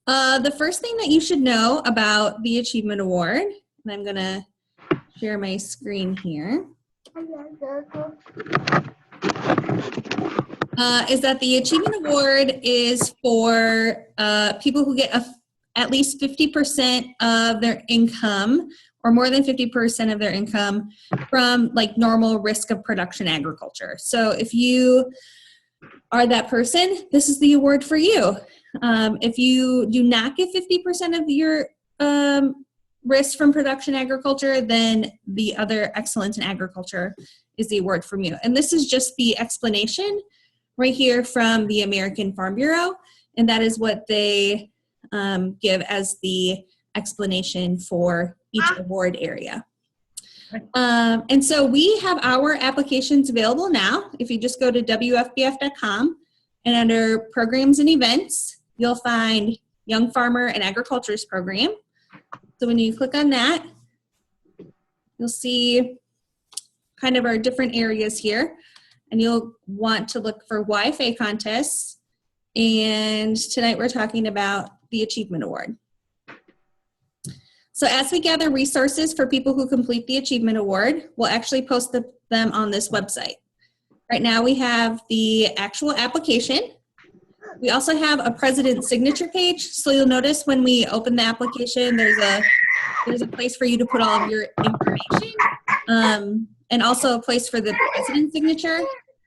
The first thing that you should know about the Achievement Award, and I'm going to share my screen here, is that the Achievement Award is for people who get at least 50% of their income, or more than 50% of their income, from like normal risk of production agriculture. So if you are that person, this is the award for you. If you do not get 50% of your risk from production agriculture, then the other excellence in agriculture is the award from you. And this is just the explanation right here from the American Farm Bureau, and that is what they give as the explanation for each award area. And so we have our applications available now. If you just go to WFBF.com and under Programs and Events, you'll find Young Farmer and Agriculturist Program. So when you click on that, you'll see kind of our different areas here, and you'll want to look for YFA contests. And tonight we're talking about the Achievement Award. So as we gather resources for people who complete the Achievement Award, we'll actually post them on this website. Right now we have the actual application. We also have a president's signature page. So you'll notice when we open the application, there's a place for you to put all of your information, and also a place for the president's signature.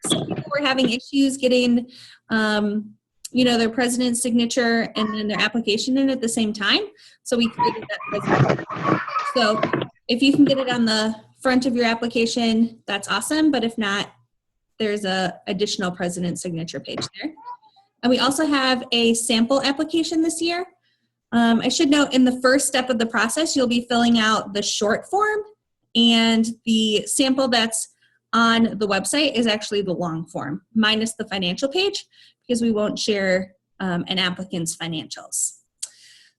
Some people were having issues getting their president's signature and then their application in at the same time. So we created that president's. So if you can get it on the front of your application, that's awesome. But if not, there's a additional president's signature page there. And we also have a sample application this year. I should note, in the first step of the process, you'll be filling out the short form, and the sample that's on the website is actually the long form, minus the financial page, because we won't share an applicant's financials.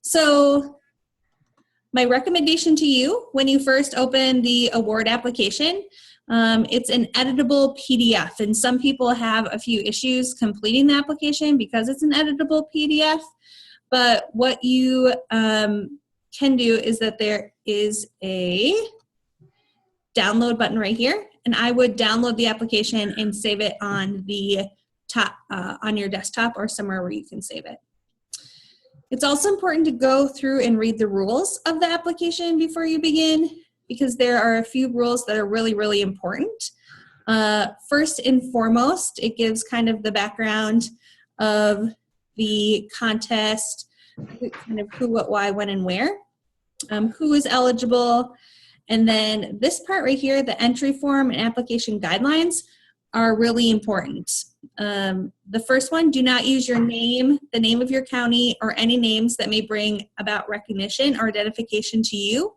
So my recommendation to you when you first open the award application, it's an editable PDF, and some people have a few issues completing the application because it's an editable PDF. But what you can do is that there is a download button right here, and I would download the application and save it on the top on your desktop or somewhere where you can save it. It's also important to go through and read the rules of the application before you begin, because there are a few rules that are really, really important. First and foremost, it gives kind of the background of the contest, kind of who, what, why, when, and where, who is eligible, and then this part right here, the entry form and application guidelines, are really important. The first one, do not use your name, the name of your county, or any names that may bring about recognition or identification to you,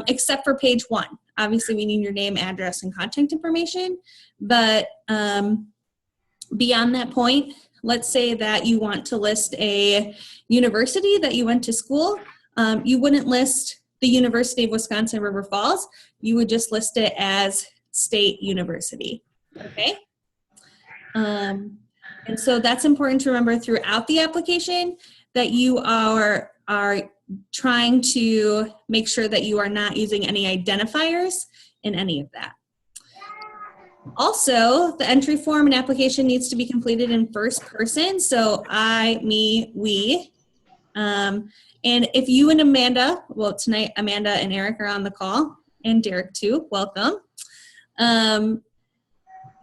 except for page 1. Obviously, we need your name, address, and contact information, but beyond that point, let's say that you want to list a university that you went to school. You wouldn't list the University of Wisconsin River Falls. You would just list it as State University. Okay, and so that's important to remember throughout the application, that you are trying to make sure that you are not using any identifiers in any of that. Also, the entry form and application needs to be completed in first person, so I, me, we. And if you and Amanda, well, tonight Amanda and Eric are on the call, and Derek too, welcome.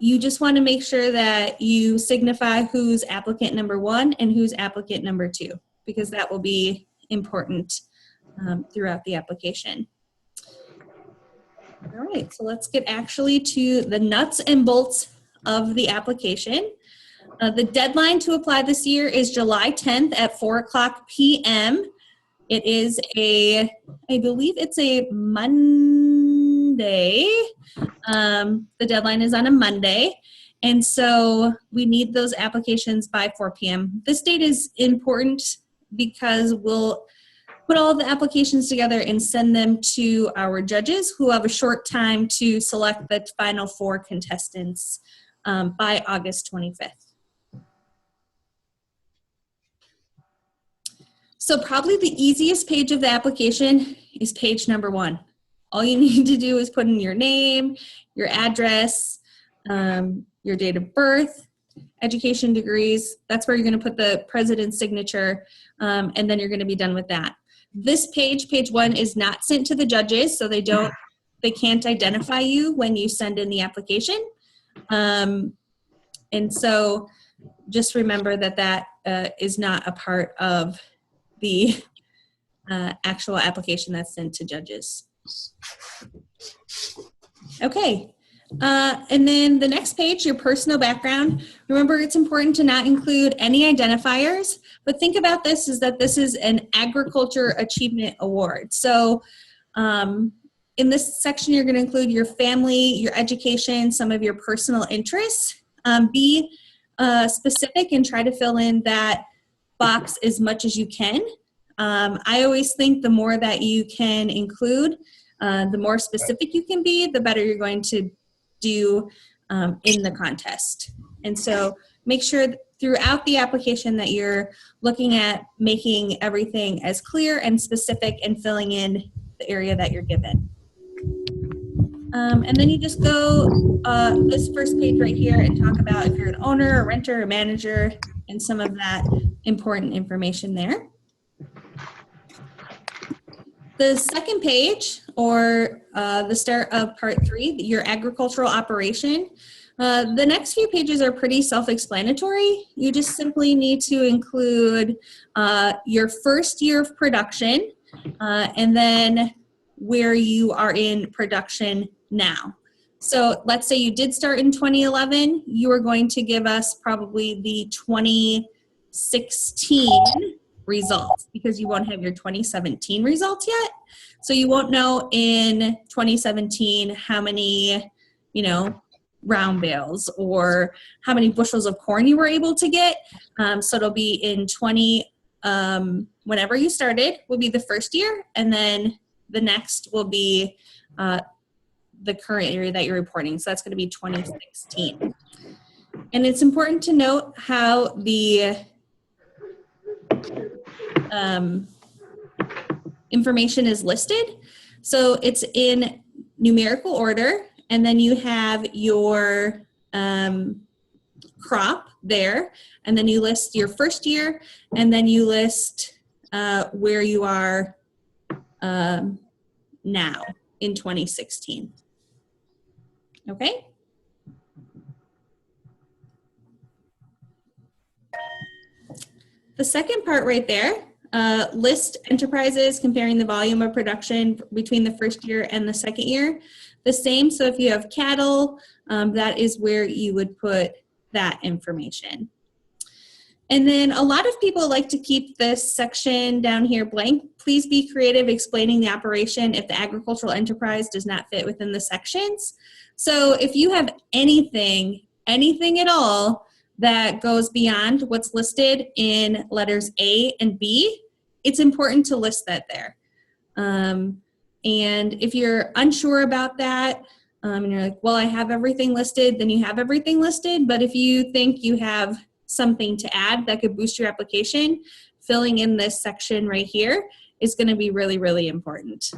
You just want to make sure that you signify who's applicant number 1 and who's applicant number 2, because that will be important throughout the application. All right, so let's get actually to the nuts and bolts of the application. The deadline to apply this year is July 10th at 4:00 p.m. It is I believe it's a Monday. The deadline is on a Monday, and so we need those applications by 4 p.m. This date is important because we'll put all of the applications together and send them to our judges, who have a short time to select the final 4 contestants by August 25th. So probably the easiest page of the application is page number 1. All you need to do is put in your name, your address, your date of birth, education degrees. That's where you're going to put the president's signature, and then you're going to be done with that. This page 1, is not sent to the judges, so they can't identify you when you send in the application. And so just remember that is not a part of the actual application that's sent to judges. Okay. And then the next page, your personal background. Remember, it's important to not include any identifiers, but think about this is that this is an Agriculture Achievement Award. So in this section, you're going to include your family, your education, some of your personal interests. Be specific and try to fill in that box as much as you can. I always think the more that you can include, the more specific you can be, the better you're going to do in the contest. And so make sure throughout the application that you're looking at making everything as clear and specific and filling in the area that you're given. And then you just go this first page right here and talk about if you're an owner, a renter, a manager, and some of that important information there. The second page, or the start of part 3, your agricultural operation. The next few pages are pretty self-explanatory. You just simply need to include your first year of production and then where you are in production now. So let's say you did start in 2011, you are going to give us probably the 2016 results because you won't have your 2017 results yet. So you won't know in 2017 how many, round bales or how many bushels of corn you were able to get. So it'll be in whenever you started will be the first year, and then the next will be the current year that you're reporting. So that's going to be 2016. And it's important to note how the information is listed. So it's in numerical order, and then you have your crop there, and then you list your first year, and then you list where you are now in 2016. Okay? The second part right there, list enterprises comparing the volume of production between the first year and the second year. The same, so if you have cattle, that is where you would put that information. And then a lot of people like to keep this section down here blank. Please be creative explaining the operation if the agricultural enterprise does not fit within the sections. So if you have anything at all that goes beyond what's listed in letters A and B, it's important to list that there. And if you're unsure about that, and you're like, well, I have everything listed, then you have everything listed. But if you think you have something to add that could boost your application, filling in this section right here is going to be really, really important.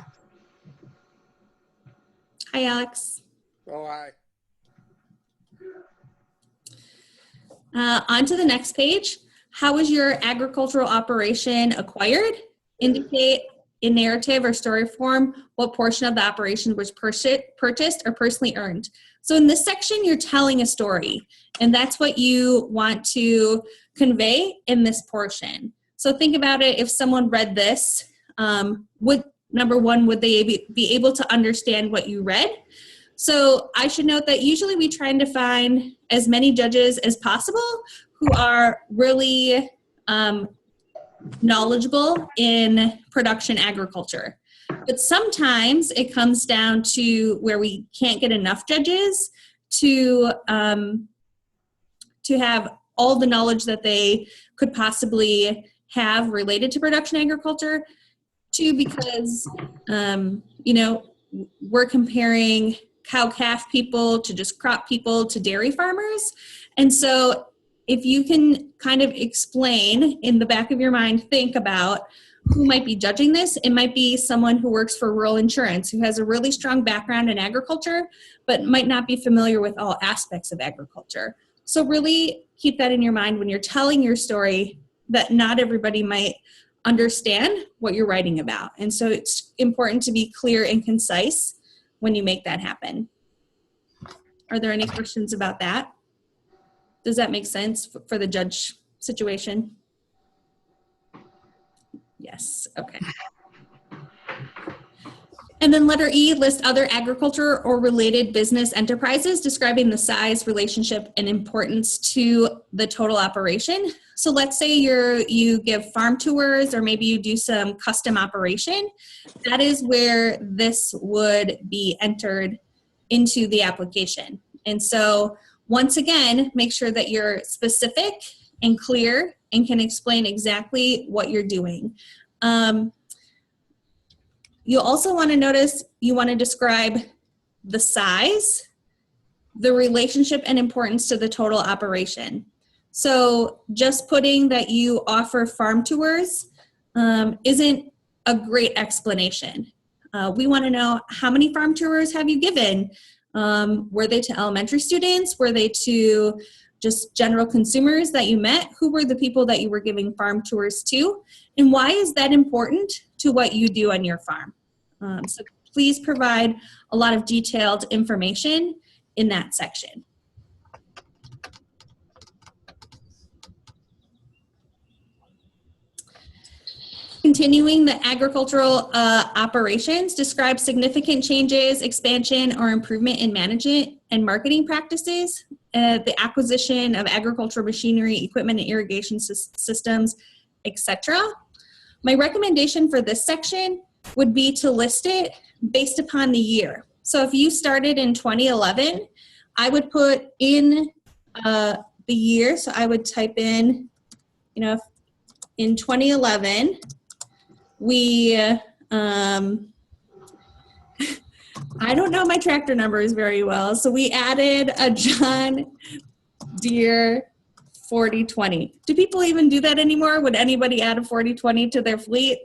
Hi, Alex. Oh, hi. On to the next page. How was your agricultural operation acquired? Indicate in narrative or story form what portion of the operation was purchased or personally earned. So in this section, you're telling a story, and that's what you want to convey in this portion. So think about it. If someone read this, number one, would they be able to understand what you read? So I should note that usually we try to find as many judges as possible who are really knowledgeable in production agriculture. But sometimes it comes down to where we can't get enough judges to have all the knowledge that they could possibly have related to production agriculture. Two, because we're comparing cow-calf people to just crop people to dairy farmers. And so if you can kind of explain in the back of your mind, think about who might be judging this. It might be someone who works for rural insurance, who has a really strong background in agriculture, but might not be familiar with all aspects of agriculture. So really keep that in your mind when you're telling your story, that not everybody might understand what you're writing about. And so it's important to be clear and concise when you make that happen. Are there any questions about that? Does that make sense for the judge situation? Yes, okay. And then letter E, list other agriculture or related business enterprises describing the size, relationship, and importance to the total operation. So let's say you give farm tours, or maybe you do some custom operation. That is where this would be entered into the application. And so once again, make sure that you're specific and clear and can explain exactly what you're doing. You also want to notice, you want to describe the size, the relationship and importance to the total operation. So just putting that you offer farm tours isn't a great explanation. We want to know, how many farm tours have you given? Were they to elementary students? Were they to just general consumers that you met? Who were the people that you were giving farm tours to? And why is that important to what you do on your farm? So please provide a lot of detailed information in that section. Continuing the agricultural operations, describe significant changes, expansion, or improvement in management and marketing practices, the acquisition of agricultural machinery, equipment, and irrigation systems, etc. My recommendation for this section would be to list it based upon the year. So if you started in 2011, I would put in the year. So I would type in, in 2011, we, I don't know my tractor numbers very well, so we added a John Deere 4020. Do people even do that anymore? Would anybody add a 4020 to their fleet?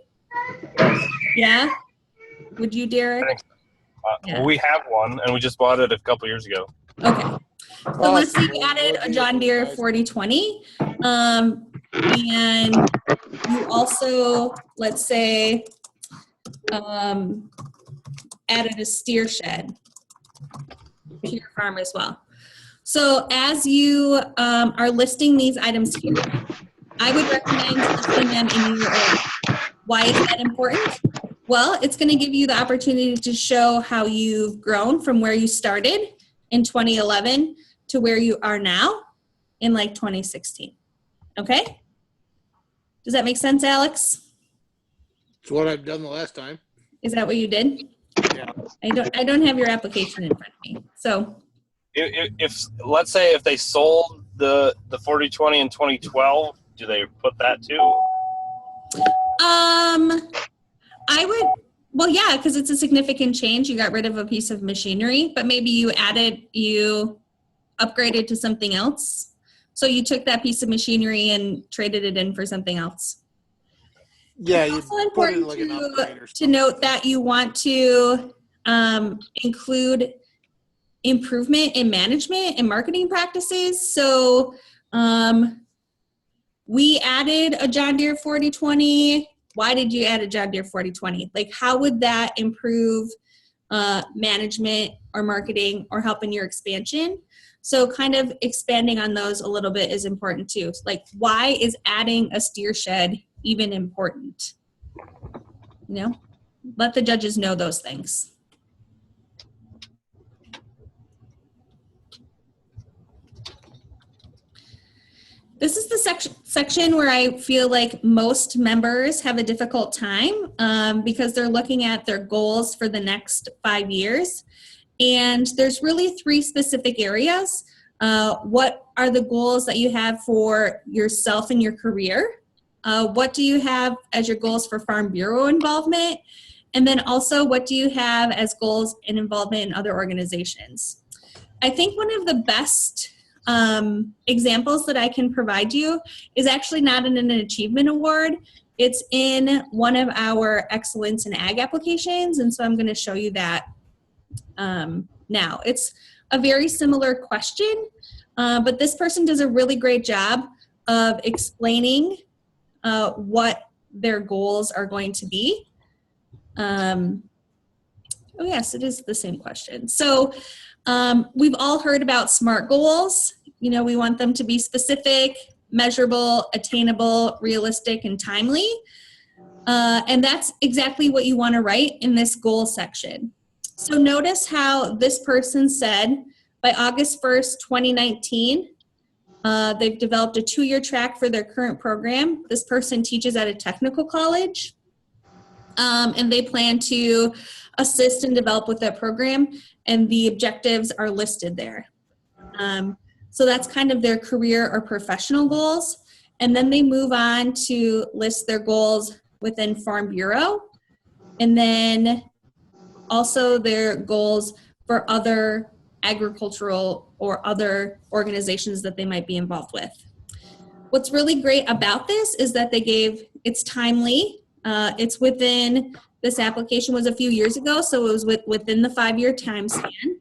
Yeah? Would you, Derek? Yeah. We have one, and we just bought it a couple years ago. Okay. So let's say you added a John Deere 4020. And you also, let's say, added a steer shed to your farm as well. So as you are listing these items here, I would recommend listing them in your order. Why is that important? Well, it's going to give you the opportunity to show how you've grown from where you started in 2011 to where you are now in like 2016. Okay? Does that make sense, Alex? It's what I've done the last time. Is that what you did? Yeah. I don't have your application in front of me. So if let's say if they sold the 4020 in 2012, do they put that too? I would, well, yeah, because it's a significant change. You got rid of a piece of machinery, but maybe you upgraded to something else. So you took that piece of machinery and traded it in for something else. Yeah, it's also important to note that you want to include improvement in management and marketing practices. So we added a John Deere 4020. Why did you add a John Deere 4020? Like, how would that improve management or marketing or help in your expansion? So kind of expanding on those a little bit is important too. Like, why is adding a steer shed even important? Let the judges know those things. This is the section where I feel like most members have a difficult time because they're looking at their goals for the next 5 years. And there's really 3 specific areas. What are the goals that you have for yourself and your career? What do you have as your goals for Farm Bureau involvement? And then also, what do you have as goals and involvement in other organizations? I think one of the best examples that I can provide you is actually not in an achievement award. It's in one of our Excellence in Ag applications, and so I'm going to show you that now. It's a very similar question, but this person does a really great job of explaining what their goals are going to be. Oh yes, it is the same question. So we've all heard about SMART goals. You know, we want them to be specific, measurable, attainable, realistic, and timely. And that's exactly what you want to write in this goal section. So notice how this person said by August 1st, 2019, they've developed a 2-year track for their current program. This person teaches at a technical college, and they plan to assist and develop with that program, and the objectives are listed there. So that's kind of their career or professional goals. And then they move on to list their goals within Farm Bureau, and then also their goals for other agricultural or other organizations that they might be involved with. What's really great about this is that it's timely. It's within, this application was a few years ago, so it was within the 5-year time span.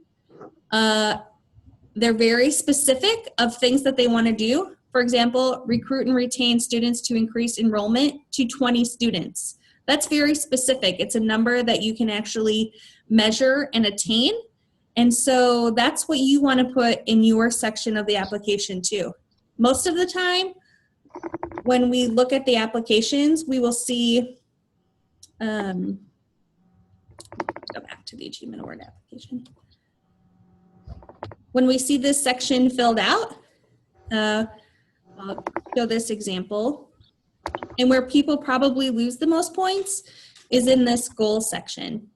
They're very specific of things that they want to do. For example, recruit and retain students to increase enrollment to 20 students. That's very specific. It's a number that you can actually measure and attain. And so that's what you want to put in your section of the application too. Most of the time, when we look at the applications, we will see, go back to the Achievement Award application. When we see this section filled out, I'll show this example. And where people probably lose the most points is in this goal section.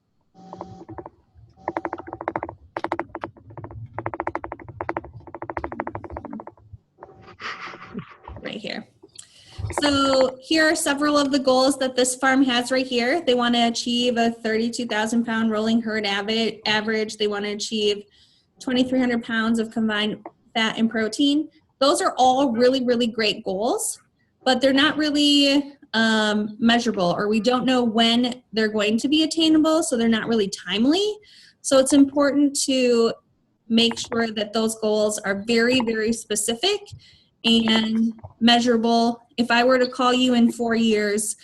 Right here. So here are several of the goals that this farm has right here. They want to achieve a 32,000 pound rolling herd average. They want to achieve 2,300 pounds of combined fat and protein. Those are all really, really great goals, but they're not really measurable, or we don't know when they're going to be attainable, so they're not really timely. So it's important to make sure that those goals are very, very specific and measurable. If I were to call you in 4 years,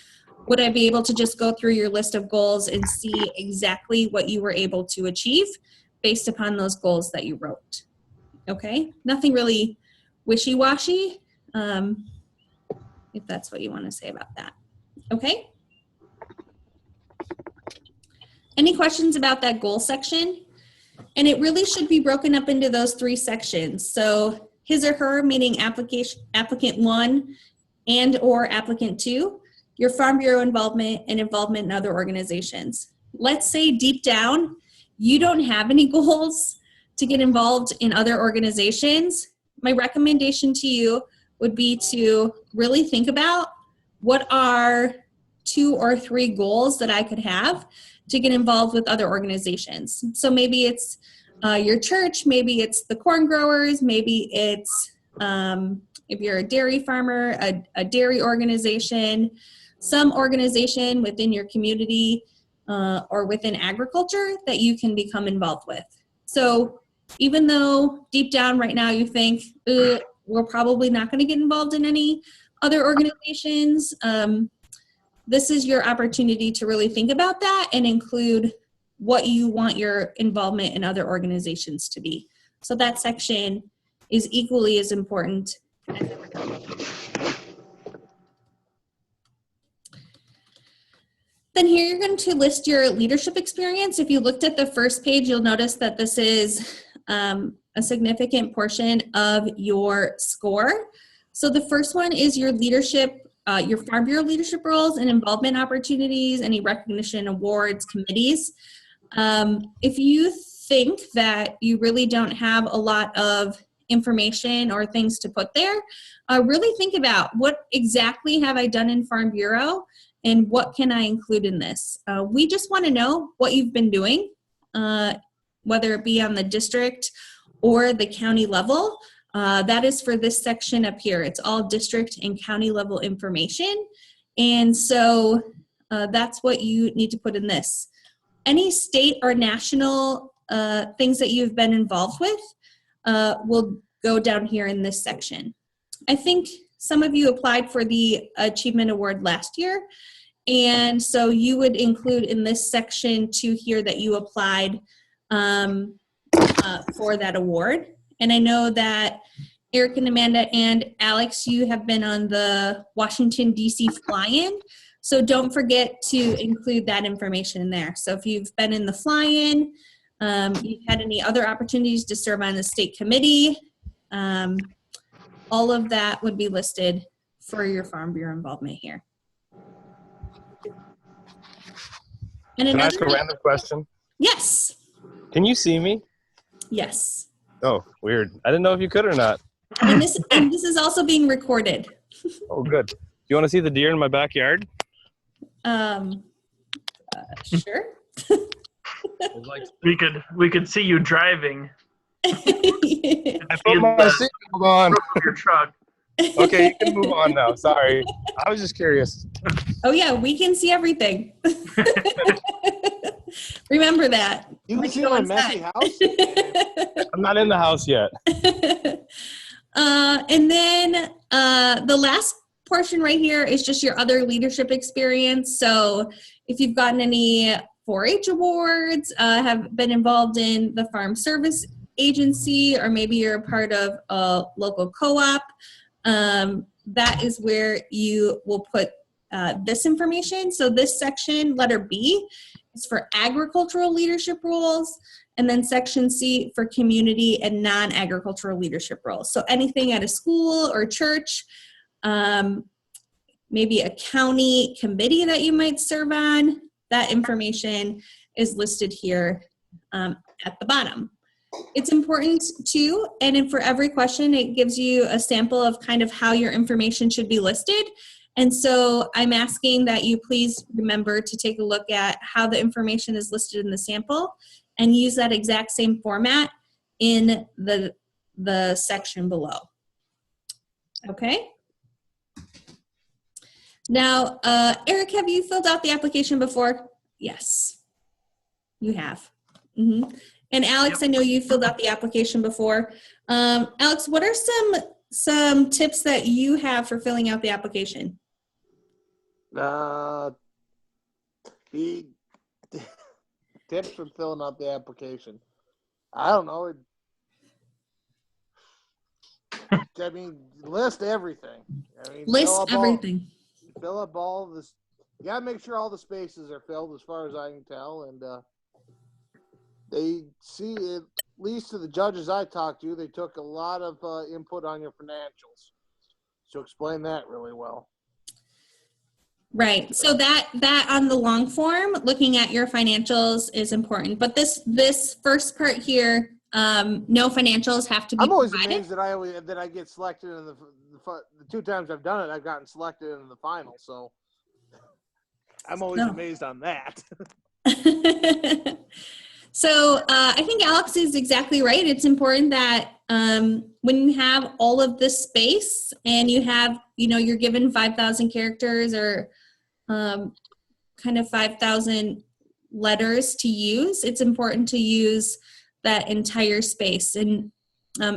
would I be able to just go through your list of goals and see exactly what you were able to achieve based upon those goals that you wrote? Okay, nothing really wishy-washy, if that's what you want to say about that. Okay? Any questions about that goal section? And it really should be broken up into those 3 sections. So his or her, meaning applicant 1 and or applicant 2, your Farm Bureau involvement and involvement in other organizations. Let's say deep down, you don't have any goals to get involved in other organizations. My recommendation to you would be to really think about what are 2 or 3 goals that I could have to get involved with other organizations. So maybe it's your church, maybe it's the corn growers, maybe it's, if you're a dairy farmer, a dairy organization, some organization within your community or within agriculture that you can become involved with. So even though deep down right now you think, we're probably not going to get involved in any other organizations, this is your opportunity to really think about that and include what you want your involvement in other organizations to be. So that section is equally as important as everything else. Then here you're going to list your leadership experience. If you looked at the first page, you'll notice that this is a significant portion of your score. So the first one is your leadership, your Farm Bureau leadership roles and involvement opportunities, any recognition, awards, committees. If you think that you really don't have a lot of information or things to put there, really think about what exactly have I done in Farm Bureau and what can I include in this. We just want to know what you've been doing, whether it be on the district or the county level. That is for this section up here. It's all district and county level information. And so that's what you need to put in this. Any state or national things that you've been involved with will go down here in this section. I think some of you applied for the Achievement Award last year, and so you would include in this section to here that you applied for that award. And I know that Eric and Amanda and Alex, you have been on the Washington, D.C. fly-in, so don't forget to include that information in there. So if you've been in the fly-in, you've had any other opportunities to serve on the state committee, all of that would be listed for your Farm Bureau involvement here. And Can I ask a random question? Yes. Can you see me? Yes. Oh, weird. I didn't know if you could or not. And this is also being recorded. Oh, good. Do you want to see the deer in my backyard? Sure. We could see you driving. I put my seatbelt on. Your truck. Okay, you can move on now. Sorry. I was just curious. Oh yeah, we can see everything. Remember that. You can see go my inside. messy house. I'm not in the house yet. And then the last portion right here is just your other leadership experience. So if you've gotten any 4-H awards, have been involved in the farm service agency, or maybe you're a part of a local co-op, that is where you will put this information. So this section, letter B, is for agricultural leadership roles, and then section C for community and non-agricultural leadership roles. So anything at a school or church, maybe a county committee that you might serve on, that information is listed here at the bottom. It's important too, and for every question, it gives you a sample of kind of how your information should be listed. And so I'm asking that you please remember to take a look at how the information is listed in the sample and use that exact same format in the section below. Okay? Now, Eric, have you filled out the application before? Yes, you have. Mm-hmm. And Alex, I know you filled out the application before. Alex, what are some tips that you have for filling out the application? The tips for filling out the application. I don't know. I mean, list everything. I mean, List everything. Fill up all this. You gotta make sure all the spaces are filled, as far as I can tell, and they see, at least to the judges I talked to, they took a lot of input on your financials. So explain that really well. Right. So that on the long form, looking at your financials is important. But this first part here, no financials have to be I'm always provided. amazed that I get selected in the 2 times I've done it. I've gotten selected in the final. So I'm always amazed on that. So I think Alex is exactly right. It's important that when you have all of this space and you have, you're given 5,000 characters or kind of 5,000 letters to use, it's important to use that entire space and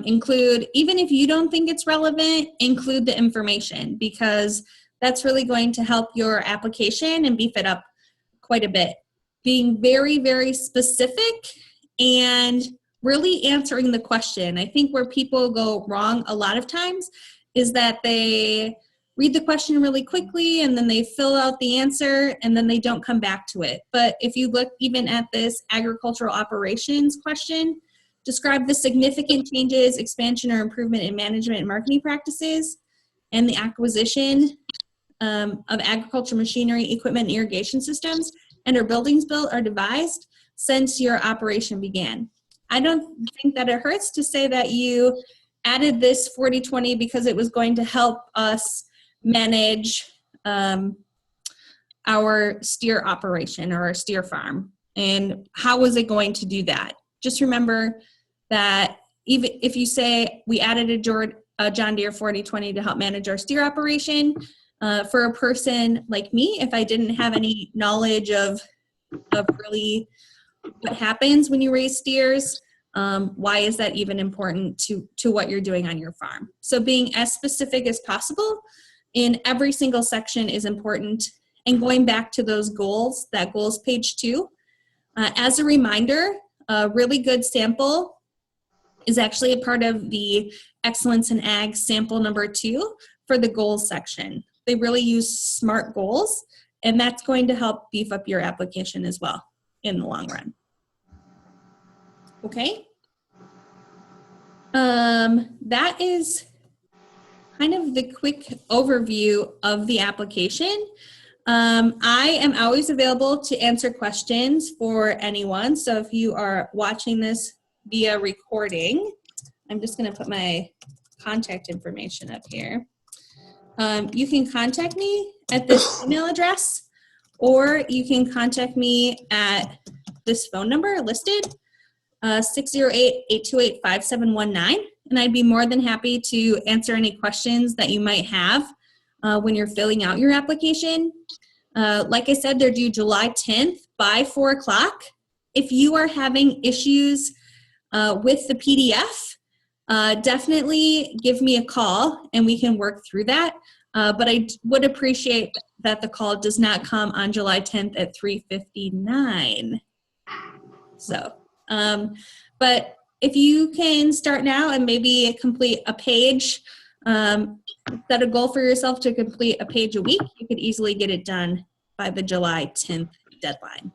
include, even if you don't think it's relevant, include the information, because that's really going to help your application and beef it up quite a bit. Being very, very specific and really answering the question. I think where people go wrong a lot of times is that they read the question really quickly and then they fill out the answer and then they don't come back to it. But if you look even at this agricultural operations question, describe the significant changes, expansion, or improvement in management and marketing practices and the acquisition of agricultural machinery, equipment, and irrigation systems, and or buildings built or devised since your operation began. I don't think that it hurts to say that you added this 40/20 because it was going to help us manage our steer operation or our steer farm. And how was it going to do that? Just remember that, even if you say we added a John Deere 4020 to help manage our steer operation, for a person like me, if I didn't have any knowledge of really what happens when you raise steers, why is that even important to what you're doing on your farm? So being as specific as possible in every single section is important. And going back to those goals, that goals page 2, as a reminder, a really good sample is actually a part of the Excellence in Ag sample number 2 for the goals section. They really use SMART goals, and that's going to help beef up your application as well in the long run. Okay. That is kind of the quick overview of the application. I am always available to answer questions for anyone. So if you are watching this via recording, I'm just going to put my contact information up here. You can contact me at this email address, or you can contact me at this phone number listed, 608-828-5719, and I'd be more than happy to answer any questions that you might have when you're filling out your application. Like I said, they're due July 10th by 4 o'clock. If you are having issues with the PDF, definitely give me a call and we can work through that. But I would appreciate that the call does not come on July 10th at 3:59. So, but if you can start now and maybe complete a page, set a goal for yourself to complete a page a week, you could easily get it done by the July 10th deadline.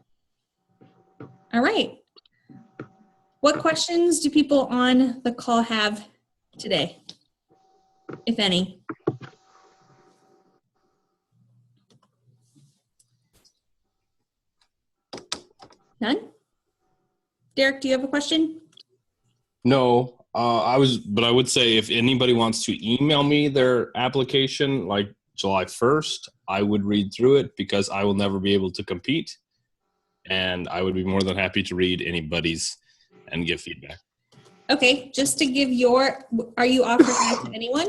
All right. What questions do people on the call have today, if any? None? Derek, do you have a question? No, but I would say if anybody wants to email me their application like July 1st, I would read through it because I will never be able to compete. And I would be more than happy to read anybody's and give feedback. Okay, just to give are you offering that to anyone?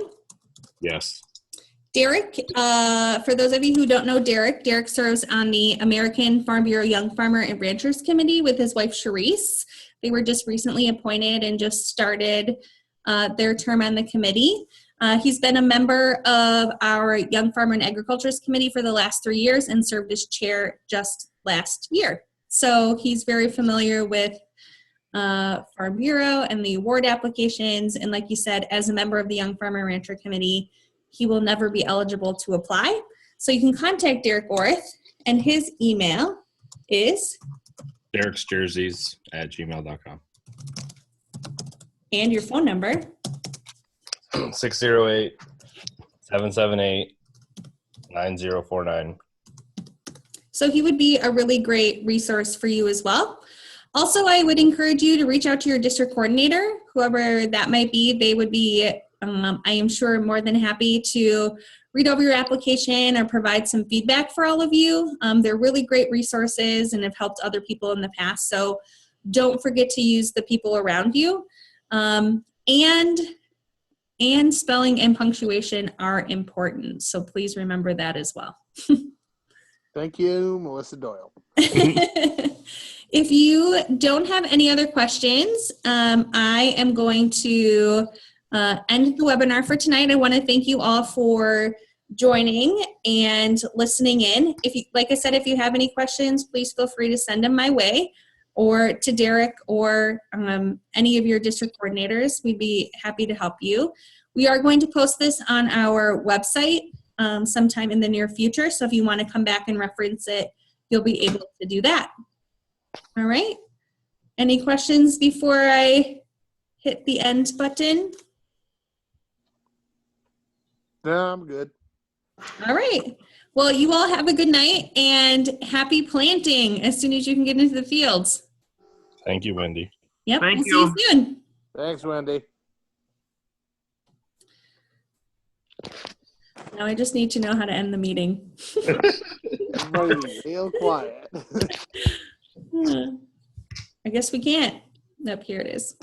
Yes. Derek, for those of you who don't know Derek serves on the American Farm Bureau Young Farmer and Ranchers Committee with his wife, Charisse. They were just recently appointed and just started their term on the committee. He's been a member of our Young Farmer and Agriculturist Committee for the last 3 years and served as chair just last year. So he's very familiar with Farm Bureau and the award applications. And like you said, as a member of the Young Farmer and Rancher Committee, he will never be eligible to apply. So you can contact Derek Orth, and his email is Derek'sJerseys@gmail.com. And your phone number? 608-778-9049. So he would be a really great resource for you as well. Also, I would encourage you to reach out to your district coordinator, whoever that might be. They would be, I am sure, more than happy to read over your application or provide some feedback for all of you. They're really great resources and have helped other people in the past. So don't forget to use the people around you. And spelling and punctuation are important. So please remember that as well. Thank you, Melissa Doyle. If you don't have any other questions, I am going to end the webinar for tonight. I want to thank you all for joining and listening in. Like I said, if you have any questions, please feel free to send them my way or to Derek or any of your district coordinators. We'd be happy to help you. We are going to post this on our website sometime in the near future. So if you want to come back and reference it, you'll be able to do that. All right. Any questions before I hit the end button? No, I'm good. All right. Well, you all have a good night and happy planting as soon as you can get into the fields. Thank you, Wendy. Yep. Thank We'll you. see you soon. Thanks, Wendy. Now I just need to know how to end the meeting. Everybody be real quiet. I guess we can't. Nope, here it is.